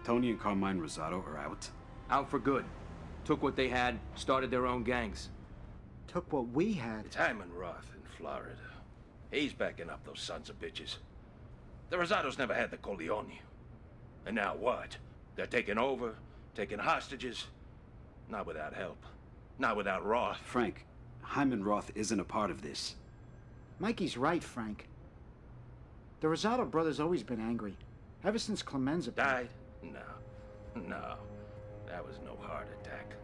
Tony and Carmine Rosado are out? Out for good. Took what they had, started their own gangs. Took what we had. It's Hyman Roth in Florida. He's backing up those sons of bitches. The Rosados never had the Corleone. And now what? They're taking over, taking hostages. Not without help. Not without Roth. Frank, Hyman Roth isn't a part of this. Mikey's right, Frank. The Rosado brothers always been angry. Ever since Clemenza died? No. That was no heart attack.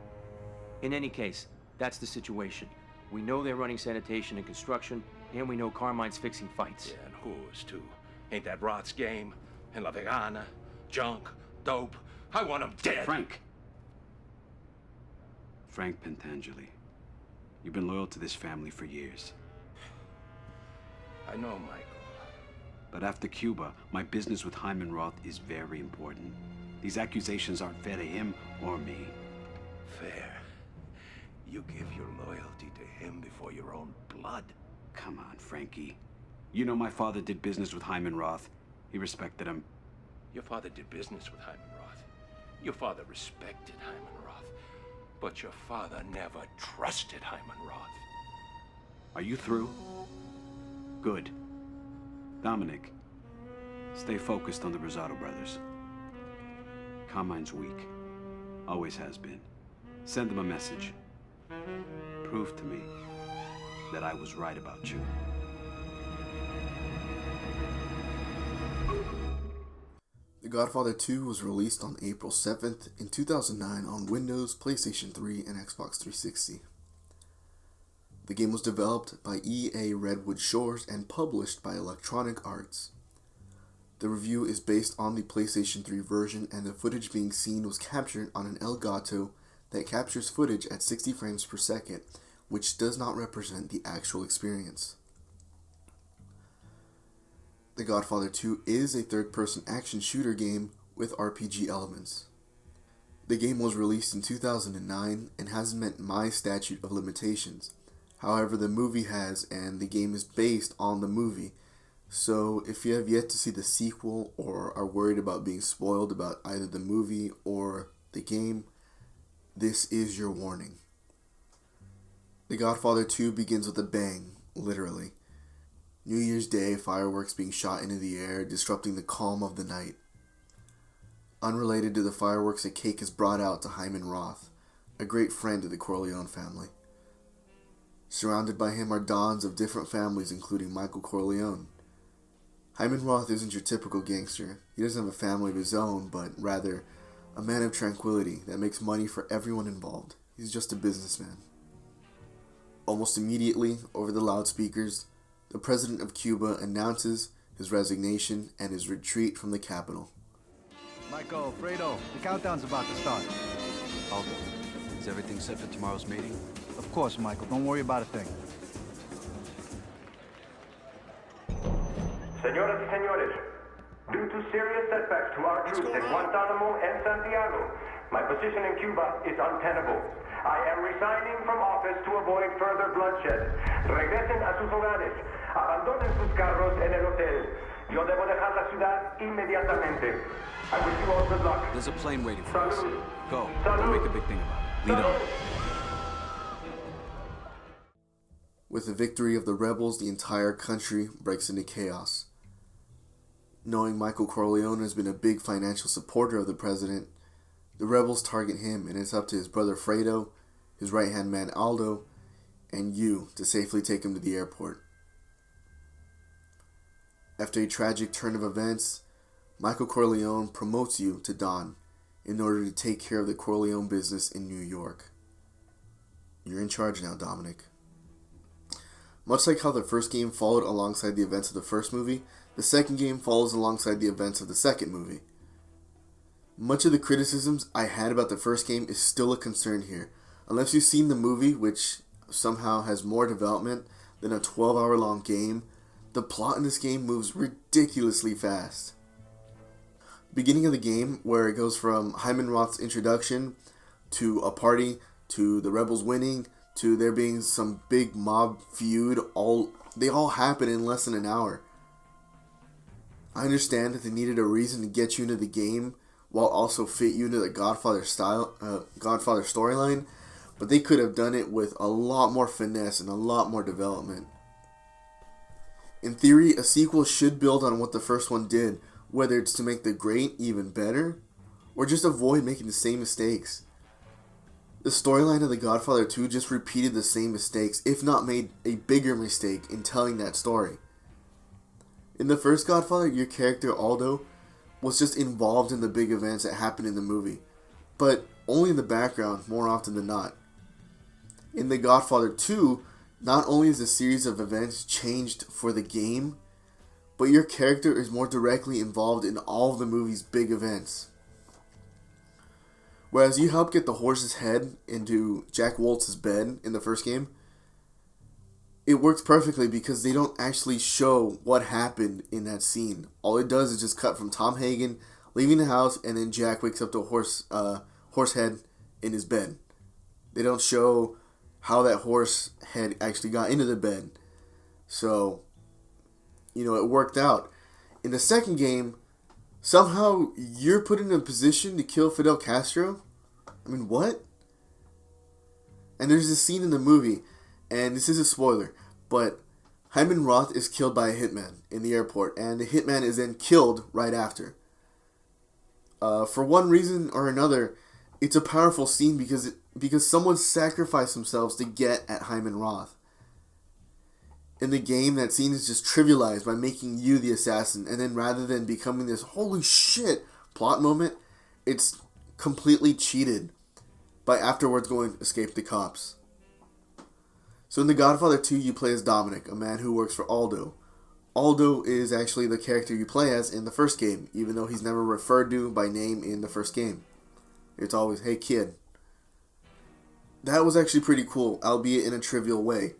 In any case, that's the situation. We know they're running sanitation and construction, and we know Carmine's fixing fights. Yeah, and whores, too. Ain't that Roth's game? And La Vegana, junk, dope. I want them dead. Frank Pentangeli. You've been loyal to this family for years. I know, Michael. But after Cuba, my business with Hyman Roth is very important. These accusations aren't fair to him or me. Fair? You give your loyalty to him before your own blood? Come on, Frankie. You know my father did business with Hyman Roth. He respected him. Your father did business with Hyman Roth. Your father respected Hyman Roth. But your father never trusted Hyman Roth. Are you through? Good. Dominic, stay focused on the Rosado brothers. Carmine's weak. Always has been. Send them a message. Prove to me that I was right about you. The Godfather 2 was released on April 7th in 2009 on Windows, PlayStation 3, and Xbox 360. The game was developed by EA Redwood Shores and published by Electronic Arts. The review is based on the PlayStation 3 version, and the footage being seen was captured on an Elgato that captures footage at 60 frames per second, which does not represent the actual experience. The Godfather 2 is a third-person action shooter game with RPG elements. The game was released in 2009 and hasn't met my statute of limitations. However, the movie has, and the game is based on the movie. So if you have yet to see the sequel or are worried about being spoiled about either the movie or the game, this is your warning. The Godfather 2 begins with a bang, literally. New Year's Day, fireworks being shot into the air, disrupting the calm of the night. Unrelated to the fireworks, a cake is brought out to Hyman Roth, a great friend of the Corleone family. Surrounded by him are dons of different families, including Michael Corleone. Hyman Roth isn't your typical gangster. He doesn't have a family of his own, but rather a man of tranquility that makes money for everyone involved. He's just a businessman. Almost immediately, over the loudspeakers, the president of Cuba announces his resignation and his retreat from the capital. Michael, Fredo, the countdown's about to start. Aldo, is everything set for tomorrow's meeting? Of course, Michael. Don't worry about a thing. Señoras y señores, due to serious setbacks to our troops in Guantanamo and Santiago, my position in Cuba is untenable. I am resigning from office to avoid further bloodshed. Regresen a sus hogares. Abandonen sus carros en el hotel. Yo debo dejar la ciudad inmediatamente. I wish you all good luck. There's a plane waiting for us. Salud. Go. Salud. Don't make a big thing about it. Lead on. With the victory of the rebels, the entire country breaks into chaos. Knowing Michael Corleone has been a big financial supporter of the president, the rebels target him, and it's up to his brother Fredo, his right-hand man Aldo, and you to safely take him to the airport. After a tragic turn of events, Michael Corleone promotes you to Don in order to take care of the Corleone business in New York. You're in charge now, Dominic. Much like how the first game followed alongside the events of the first movie, the second game follows alongside the events of the second movie. Much of the criticisms I had about the first game is still a concern here. Unless you've seen the movie, which somehow has more development than a 12-hour-long game, the plot in this game moves ridiculously fast. Beginning of the game, where it goes from Hyman Roth's introduction to a party, to the rebels winning, to there being some big mob feud, they all happen in less than an hour. I understand that they needed a reason to get you into the game while also fit you into the Godfather storyline, but they could have done it with a lot more finesse and a lot more development. In theory, a sequel should build on what the first one did, whether it's to make the great even better, or just avoid making the same mistakes. The storyline of The Godfather 2 just repeated the same mistakes, if not made a bigger mistake in telling that story. In the first Godfather, your character Aldo was just involved in the big events that happened in the movie, but only in the background more often than not. In The Godfather 2, not only is the series of events changed for the game, but your character is more directly involved in all of the movie's big events. Whereas you help get the horse's head into Jack Woltz's bed in the first game, it works perfectly because they don't actually show what happened in that scene. All it does is just cut from Tom Hagen leaving the house, and then Jack wakes up to a horse head in his bed. They don't show how that horse head actually got into the bed. So, it worked out. In the second game, somehow you're put in a position to kill Fidel Castro? I mean, what? And there's this scene in the movie, and this is a spoiler, but Hyman Roth is killed by a hitman in the airport, and the hitman is then killed right after. For one reason or another, it's a powerful scene because someone sacrificed themselves to get at Hyman Roth. In the game, that scene is just trivialized by making you the assassin, and then rather than becoming this holy shit plot moment, it's completely cheated by afterwards going escape the cops. So in The Godfather 2, you play as Dominic, a man who works for Aldo. Aldo is actually the character you play as in the first game, even though he's never referred to by name in the first game. It's always, hey kid. That was actually pretty cool, albeit in a trivial way.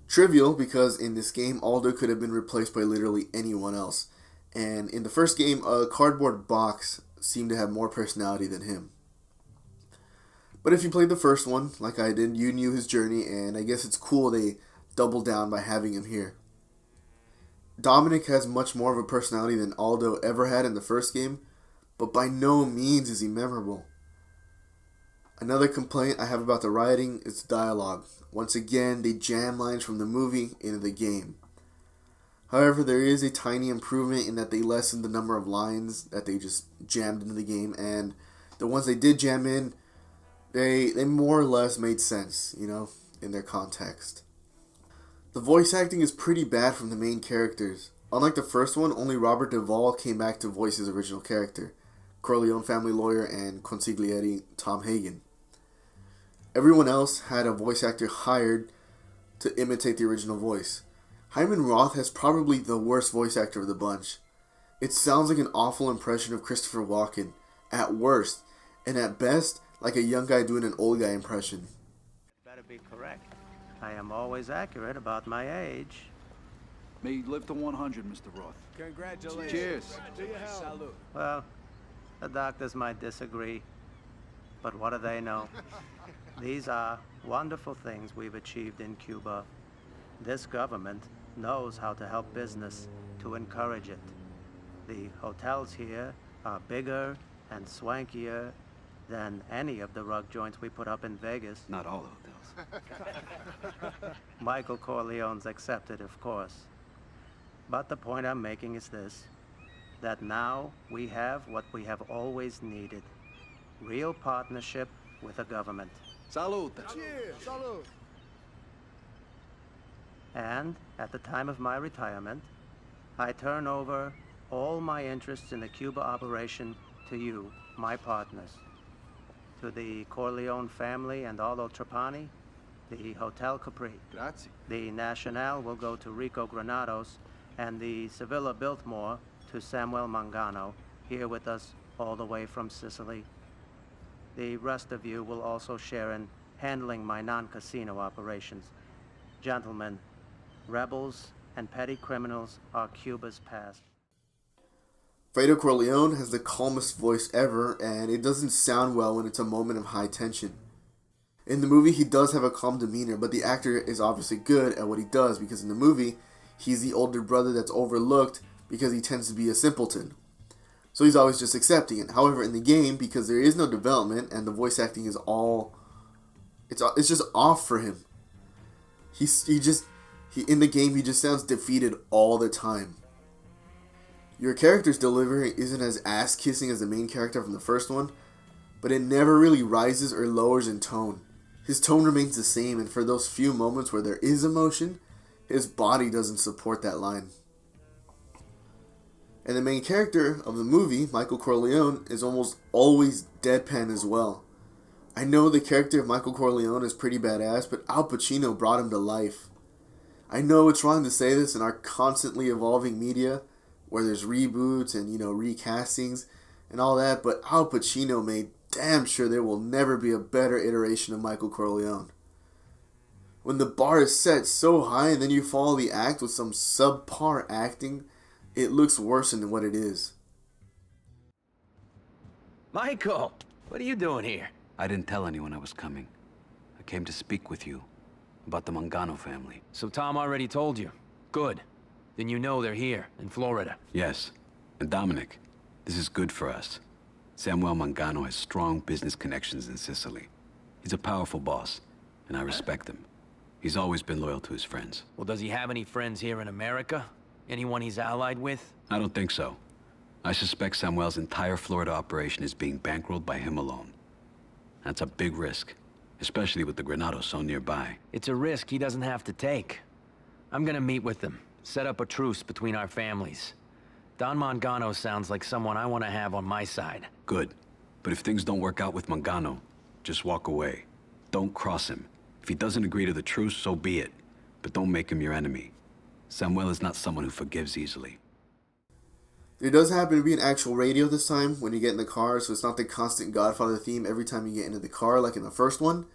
Trivial because in this game, Aldo could have been replaced by literally anyone else. And in the first game, a cardboard box seemed to have more personality than him. But if you played the first one, like I did, you knew his journey, and I guess it's cool they doubled down by having him here. Dominic has much more of a personality than Aldo ever had in the first game, but by no means is he memorable. Another complaint I have about the writing is dialogue. Once again, they jam lines from the movie into the game. However, there is a tiny improvement in that they lessened the number of lines that they just jammed into the game, and the ones they did jam in, they more or less made sense, in their context. The voice acting is pretty bad from the main characters. Unlike the first one, only Robert Duvall came back to voice his original character, Corleone family lawyer and consigliere Tom Hagen. Everyone else had a voice actor hired to imitate the original voice. Hyman Roth has probably the worst voice actor of the bunch. It sounds like an awful impression of Christopher Walken, at worst, and at best, like a young guy doing an old guy impression. Better be correct. I am always accurate about my age. May you live to 100, Mr. Roth. Congratulations. Cheers. Salute. Well, the doctors might disagree, but what do they know? These are wonderful things we've achieved in Cuba. This government knows how to help business, to encourage it. The hotels here are bigger and swankier than any of the rug joints we put up in Vegas. Not all hotels. Michael Corleone's accepted, of course. But the point I'm making is this, that now we have what we have always needed. Real partnership with a government. Salute. Cheers. Salute. And at the time of my retirement, I turn over all my interests in the Cuba operation to you, my partners. To the Corleone family and Aldo Trapani, the Hotel Capri. Grazie. The Nacional will go to Rico Granados, and the Sevilla Biltmore to Samuel Mangano, here with us all the way from Sicily. The rest of you will also share in handling my non-casino operations. Gentlemen, rebels and petty criminals are Cuba's past. Fredo Corleone has the calmest voice ever, and it doesn't sound well when it's a moment of high tension. In the movie, he does have a calm demeanor, but the actor is obviously good at what he does, because in the movie, he's the older brother that's overlooked because he tends to be a simpleton. so he's always just accepting it. However, in the game, because there is no development and the voice acting is all, it's just off for him. He in the game he just sounds defeated all the time. Your character's delivery isn't as ass-kissing as the main character from the first one, but it never really rises or lowers in tone. His tone remains the same, and for those few moments where there is emotion, his body doesn't support that line. And the main character of the movie, Michael Corleone, is almost always deadpan as well. I know the character of Michael Corleone is pretty badass, but Al Pacino brought him to life. I know it's wrong to say this in our constantly evolving media, where there's reboots and, recastings and all that, but Al Pacino made damn sure there will never be a better iteration of Michael Corleone. When the bar is set so high and then you follow the act with some subpar acting, it looks worse than what it is. Michael, what are you doing here? I didn't tell anyone I was coming. I came to speak with you about the Mangano family. So Tom already told you. Good. Then you know they're here, in Florida. Yes. And Dominic, this is good for us. Samuel Mangano has strong business connections in Sicily. He's a powerful boss, and I respect him. He's always been loyal to his friends. Well, does he have any friends here in America? Anyone he's allied with? I don't think so. I suspect Samuel's entire Florida operation is being bankrolled by him alone. That's a big risk, especially with the Granados so nearby. It's a risk he doesn't have to take. I'm gonna meet with them, set up a truce between our families. Don Mangano sounds like someone I want to have on my side. Good. But if things don't work out with Mangano, just walk away. Don't cross him. If he doesn't agree to the truce, so be it. But don't make him your enemy. Samuel is not someone who forgives easily. There does happen to be an actual radio this time when you get in the car, so it's not the constant Godfather theme every time you get into the car like in the first one.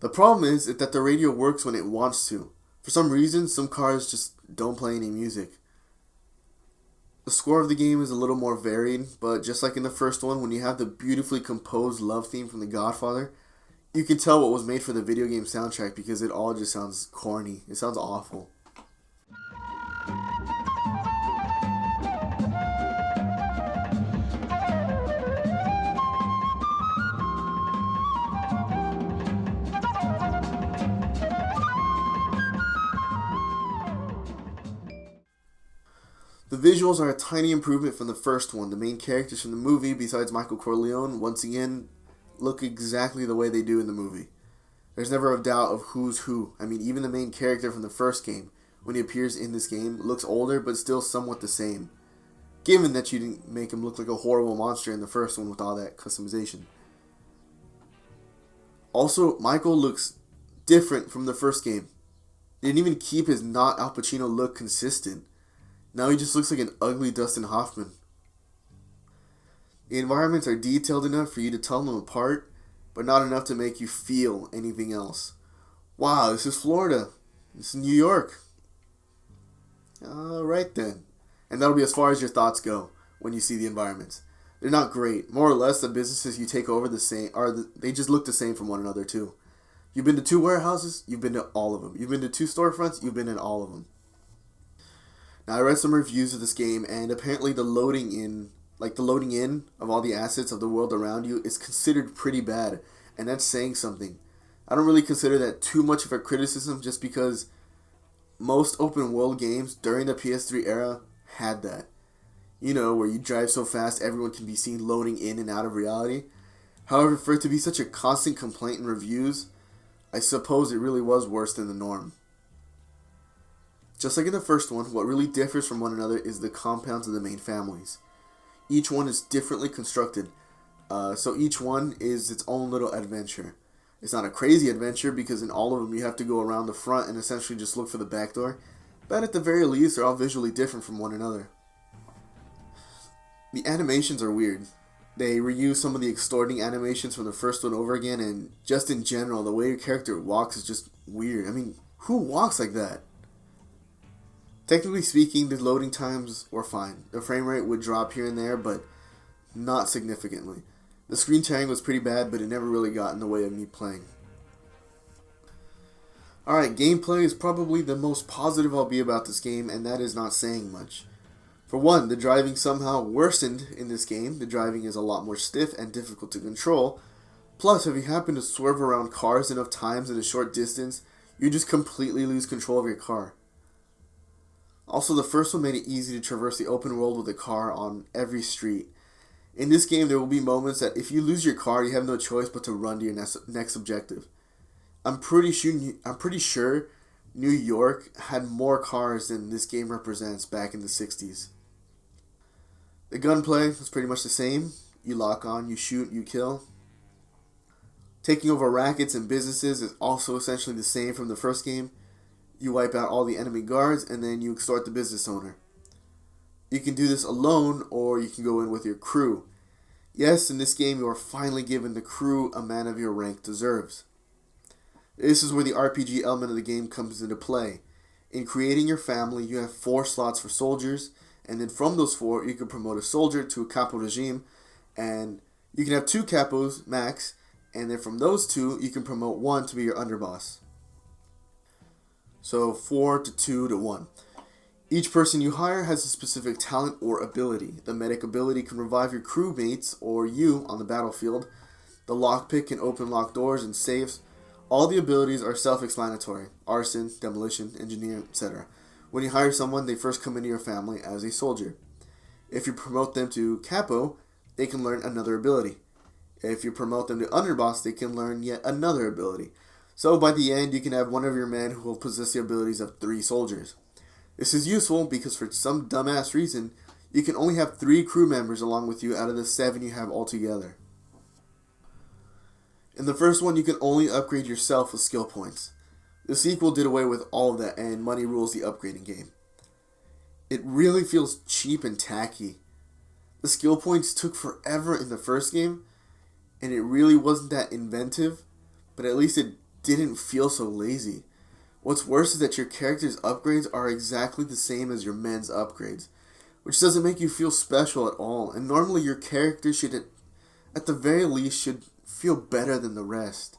The problem is that the radio works when it wants to. For some reason, some cars just don't play any music. The score of the game is a little more varied, but just like in the first one, when you have the beautifully composed love theme from The Godfather, you can tell what was made for the video game soundtrack because it all just sounds corny. It sounds awful. The visuals are a tiny improvement from the first one. The main characters from the movie, besides Michael Corleone, once again, look exactly the way they do in the movie. There's never a doubt of who's who. I mean, even the main character from the first game, when he appears in this game, looks older, but still somewhat the same. Given that you didn't make him look like a horrible monster in the first one with all that customization. Also, Michael looks different from the first game. They didn't even keep his not Al Pacino look consistent. Now he just looks like an ugly Dustin Hoffman. The environments are detailed enough for you to tell them apart, but not enough to make you feel anything else. Wow, this is Florida. This is New York. Alright then. And that'll be as far as your thoughts go when you see the environments. They're not great. More or less, the businesses you take over they just look the same from one another too. You've been to 2 warehouses, you've been to all of them. You've been to 2 storefronts, you've been in all of them. Now, I read some reviews of this game, and apparently the loading in of all the assets of the world around you is considered pretty bad, and that's saying something. I don't really consider that too much of a criticism just because most open world games during the PS3 era had that. You know, where you drive so fast everyone can be seen loading in and out of reality. However, for it to be such a constant complaint in reviews, I suppose it really was worse than the norm. Just like in the first one, what really differs from one another is the compounds of the main families. Each one is differently constructed, so each one is its own little adventure. It's not a crazy adventure because in all of them you have to go around the front and essentially just look for the back door, but at the very least they're all visually different from one another. The animations are weird. They reuse some of the extorting animations from the first one over again, and just in general, the way your character walks is just weird. I mean, who walks like that? Technically speaking, the loading times were fine. The frame rate would drop here and there, but not significantly. The screen tearing was pretty bad, but it never really got in the way of me playing. Alright, gameplay is probably the most positive I'll be about this game, and that is not saying much. For one, the driving somehow worsened in this game. The driving is a lot more stiff and difficult to control. Plus, if you happen to swerve around cars enough times in a short distance, you just completely lose control of your car. Also, the first one made it easy to traverse the open world with a car on every street. In this game, there will be moments that if you lose your car, you have no choice but to run to your next objective. I'm pretty sure New York had more cars than this game represents back in the 60s. The gunplay is pretty much the same. You lock on, you shoot, you kill. Taking over rackets and businesses is also essentially the same from the first game. You wipe out all the enemy guards and then you extort the business owner. You can do this alone or you can go in with your crew. Yes, in this game you are finally given the crew a man of your rank deserves. This is where the RPG element of the game comes into play. In creating your family, you have 4 slots for soldiers, and then from those 4, you can promote a soldier to a capo regime, and you can have 2 capos max, and then from those 2, you can promote 1 to be your underboss. So 4 to 2 to 1. Each person you hire has a specific talent or ability. The medic ability can revive your crewmates or you on the battlefield. The lockpick can open locked doors and safes. All the abilities are self-explanatory: arson, demolition, engineer, etc. When you hire someone, they first come into your family as a soldier. If you promote them to capo, they can learn another ability. If you promote them to underboss, they can learn yet another ability. So by the end, you can have one of your men who will possess the abilities of 3 soldiers. This is useful because for some dumbass reason, you can only have 3 crew members along with you out of the 7 you have altogether. In the first one, you can only upgrade yourself with skill points. The sequel did away with all of that, and money rules the upgrading game. It really feels cheap and tacky. The skill points took forever in the first game, and it really wasn't that inventive, but at least it didn't feel so lazy. What's worse is that your character's upgrades are exactly the same as your men's upgrades, which doesn't make you feel special at all, and normally your character should, at the very least, should feel better than the rest.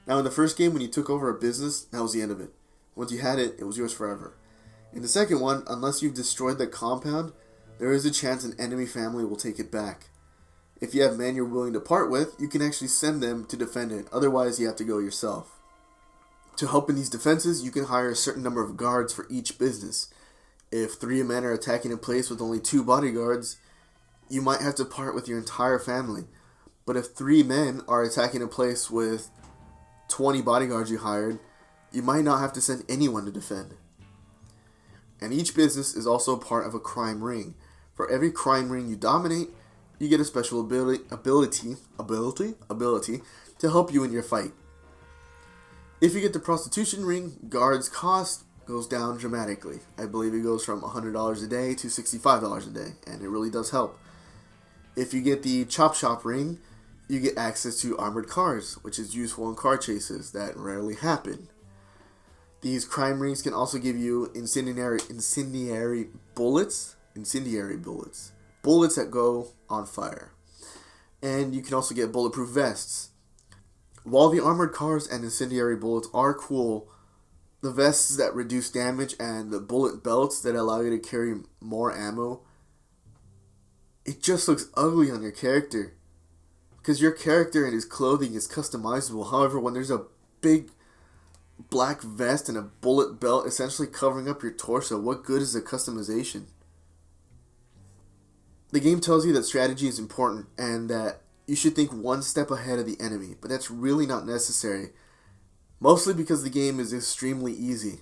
Now in the first game, when you took over a business, that was the end of it. Once you had it, it was yours forever. In the second one, unless you've destroyed the compound, there is a chance an enemy family will take it back. If you have men you're willing to part with, you can actually send them to defend it, otherwise you have to go yourself. To help in these defenses, you can hire a certain number of guards for each business. If 3 men are attacking a place with only 2 bodyguards, you might have to part with your entire family. But if 3 men are attacking a place with 20 bodyguards you hired, you might not have to send anyone to defend. And each business is also part of a crime ring. For every crime ring you dominate, you get a special ability to help you in your fight. If you get the prostitution ring, guards' cost goes down dramatically. I believe it goes from $100 a day to $65 a day, and it really does help. If you get the chop shop ring, you get access to armored cars, which is useful in car chases that rarely happen. These crime rings can also give you incendiary bullets that go on fire. And you can also get bulletproof vests. While the armored cars and incendiary bullets are cool, the vests that reduce damage and the bullet belts that allow you to carry more ammo, it just looks ugly on your character. Because your character and his clothing is customizable. However, when there's a big black vest and a bullet belt essentially covering up your torso, what good is the customization? The game tells you that strategy is important and that you should think one step ahead of the enemy, but that's really not necessary. Mostly because the game is extremely easy.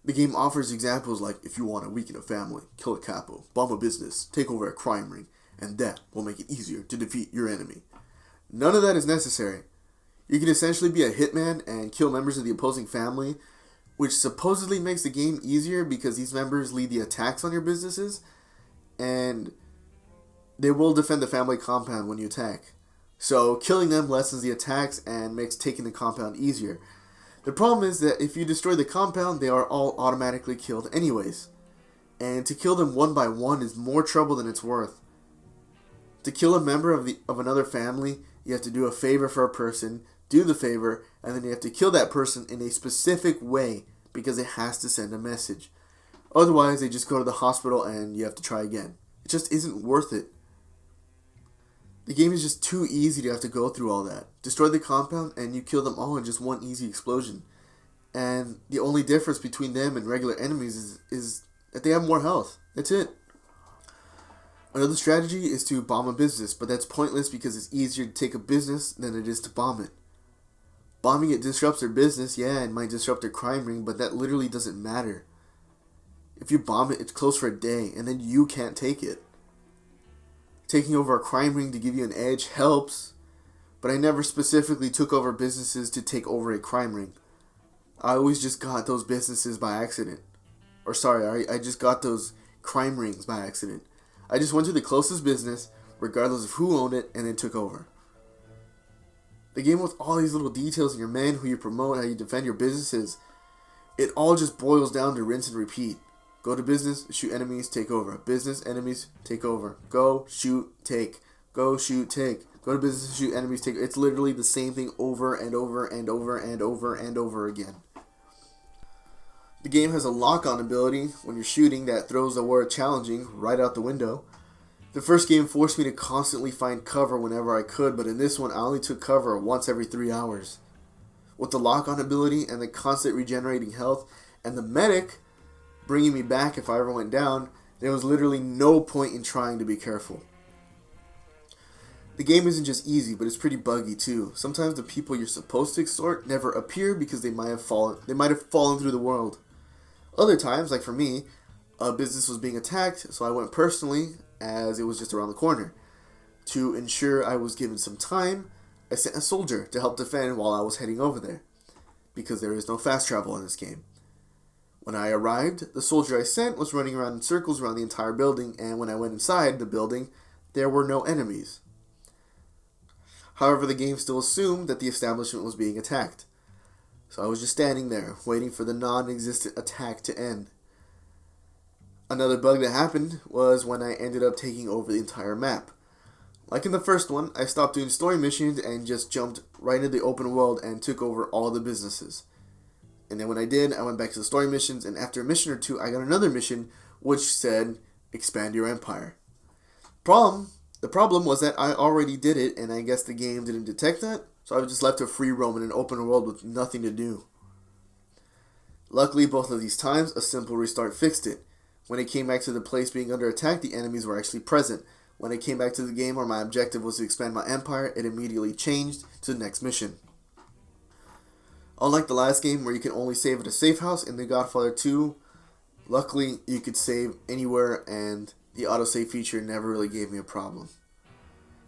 The game offers examples like, if you want to weaken a family, kill a capo, bomb a business, take over a crime ring, and that will make it easier to defeat your enemy. None of that is necessary. You can essentially be a hitman and kill members of the opposing family, which supposedly makes the game easier because these members lead the attacks on your businesses, and they will defend the family compound when you attack. So killing them lessens the attacks and makes taking the compound easier. The problem is that if you destroy the compound, they are all automatically killed anyways. And to kill them one by one is more trouble than it's worth. To kill a member of another family, you have to do a favor for a person, do the favor, and then you have to kill that person in a specific way because it has to send a message. Otherwise, they just go to the hospital and you have to try again. It just isn't worth it. The game is just too easy to have to go through all that. Destroy the compound and you kill them all in just one easy explosion. And the only difference between them and regular enemies is that they have more health. That's it. Another strategy is to bomb a business, but that's pointless because it's easier to take a business than it is to bomb it. Bombing it disrupts their business, yeah, it might disrupt their crime ring, but that literally doesn't matter. If you bomb it, it's closed for a day, and then you can't take it. Taking over a crime ring to give you an edge helps, but I never specifically took over businesses to take over a crime ring. I always just got those businesses by accident. Or sorry, I just got those crime rings by accident. I just went to the closest business, regardless of who owned it, and then took over. The game with all these little details in your men, who you promote, how you defend your businesses, it all just boils down to rinse and repeat. Go to business, shoot enemies, take over. Business, enemies, take over. Go, shoot, take. Go, shoot, take. Go to business, shoot enemies, take. It's literally the same thing over and over and over and over and over again. The game has a lock-on ability when you're shooting that throws the word challenging right out the window. The first game forced me to constantly find cover whenever I could, but in this one I only took cover once every 3 hours. With the lock-on ability and the constant regenerating health and the medic bringing me back if I ever went down, there was literally no point in trying to be careful. The game isn't just easy, but it's pretty buggy too. Sometimes the people you're supposed to extort never appear because they might have fallen through the world. Other times, like for me, a business was being attacked, so I went personally, as it was just around the corner. To ensure I was given some time, I sent a soldier to help defend while I was heading over there, because there is no fast travel in this game. When I arrived, the soldier I sent was running around in circles around the entire building, and when I went inside the building, there were no enemies. However, the game still assumed that the establishment was being attacked. So I was just standing there, waiting for the non-existent attack to end. Another bug that happened was when I ended up taking over the entire map. Like in the first one, I stopped doing story missions and just jumped right into the open world and took over all the businesses. And then when I did, I went back to the story missions, and after a mission or two, I got another mission which said, expand your empire. The problem was that I already did it, and I guess the game didn't detect that, so I was just left to free roam in an open world with nothing to do. Luckily, both of these times, a simple restart fixed it. When it came back to the place being under attack, the enemies were actually present. When I came back to the game where my objective was to expand my empire, it immediately changed to the next mission. Unlike the last game where you can only save at a safe house, in The Godfather 2, luckily you could save anywhere, and the autosave feature never really gave me a problem.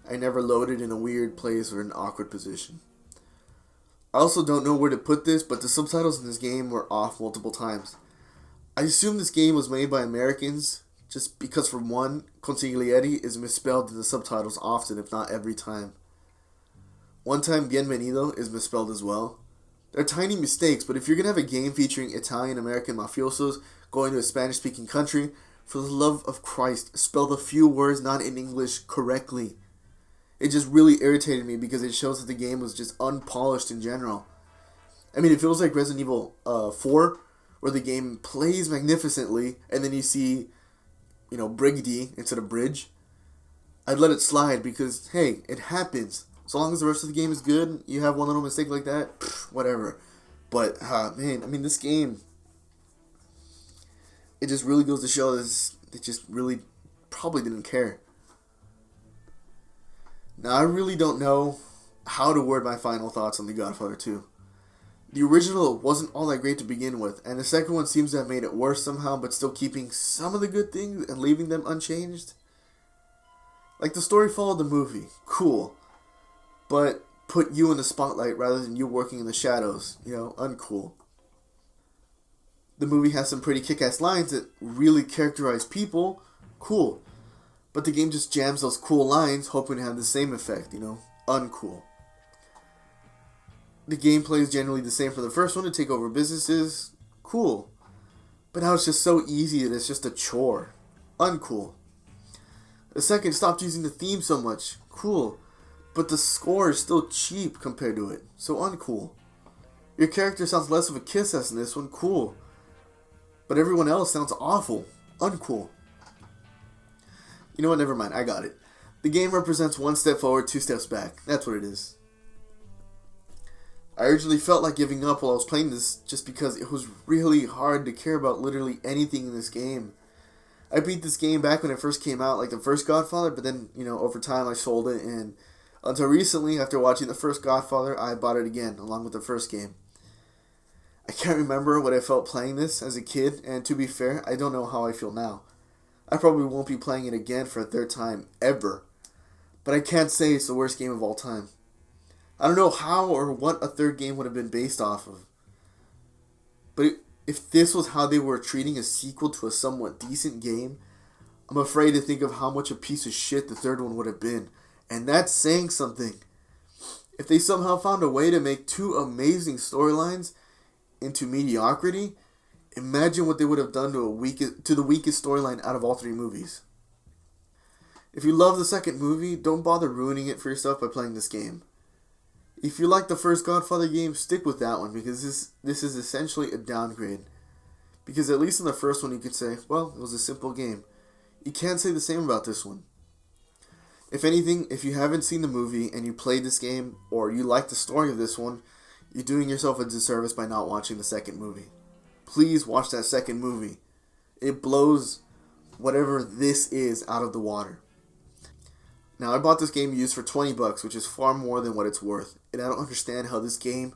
I never loaded in a weird place or an awkward position. I also don't know where to put this, but the subtitles in this game were off multiple times. I assume this game was made by Americans, just because for one, consigliere is misspelled in the subtitles often, if not every time. One time, bienvenido is misspelled as well. They're tiny mistakes, but if you're going to have a game featuring Italian-American mafiosos going to a Spanish-speaking country, for the love of Christ, spell the few words not in English correctly. It just really irritated me because it shows that the game was just unpolished in general. I mean, it feels like Resident Evil 4, where the game plays magnificently, and then you see, Brigdy instead of Bridge. I'd let it slide because, hey, it happens. So long as the rest of the game is good, you have one little mistake like that, whatever. But, this game, it just really goes to show that it just really probably didn't care. Now, I really don't know how to word my final thoughts on The Godfather 2. The original wasn't all that great to begin with, and the second one seems to have made it worse somehow, but still keeping some of the good things and leaving them unchanged. Like, the story followed the movie. Cool. But put you in the spotlight rather than you working in the shadows. Uncool. The movie has some pretty kick-ass lines that really characterize people. Cool. But the game just jams those cool lines, hoping to have the same effect, uncool. The gameplay is generally the same for the first one, to take over businesses. Cool. But now it's just so easy that it's just a chore. Uncool. The second stopped using the theme so much. Cool. But the score is still cheap compared to it. So uncool. Your character sounds less of a kiss ass in this one. Cool. But everyone else sounds awful. Uncool. You know what? Never mind. I got it. The game represents one step forward, two steps back. That's what it is. I originally felt like giving up while I was playing this just because it was really hard to care about literally anything in this game. I beat this game back when it first came out, like the first Godfather, but then, over time I sold it, and until recently, after watching the first Godfather, I bought it again, along with the first game. I can't remember what I felt playing this as a kid, and to be fair, I don't know how I feel now. I probably won't be playing it again for a third time, ever. But I can't say it's the worst game of all time. I don't know how or what a third game would have been based off of. But if this was how they were treating a sequel to a somewhat decent game, I'm afraid to think of how much a piece of shit the third one would have been. And that's saying something. If they somehow found a way to make two amazing storylines into mediocrity, imagine what they would have done to the weakest storyline out of all three movies. If you love the second movie, don't bother ruining it for yourself by playing this game. If you like the first Godfather game, stick with that one, because this is essentially a downgrade. Because at least in the first one you could say, well, it was a simple game. You can't say the same about this one. If anything, if you haven't seen the movie and you played this game, or you like the story of this one, you're doing yourself a disservice by not watching the second movie. Please watch that second movie. It blows whatever this is out of the water. Now, I bought this game used for $20, which is far more than what it's worth. And I don't understand how this game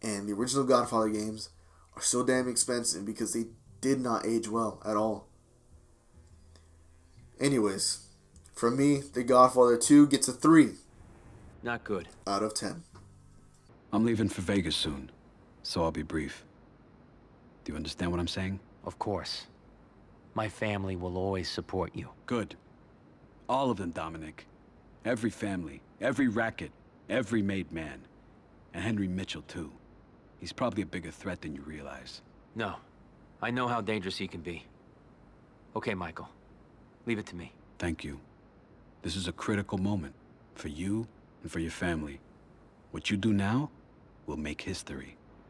and the original Godfather games are so damn expensive, because they did not age well at all. Anyways, from me, The Godfather 2 gets a 3. Not good. Out of 10. I'm leaving for Vegas soon, so I'll be brief. Do you understand what I'm saying? Of course. My family will always support you. Good. All of them, Dominic. Every family, every racket, every made man. And Henry Mitchell, too. He's probably a bigger threat than you realize. No. I know how dangerous he can be. Okay, Michael. Leave it to me. Thank you. This is a critical moment for you and for your family. What you do now will make history.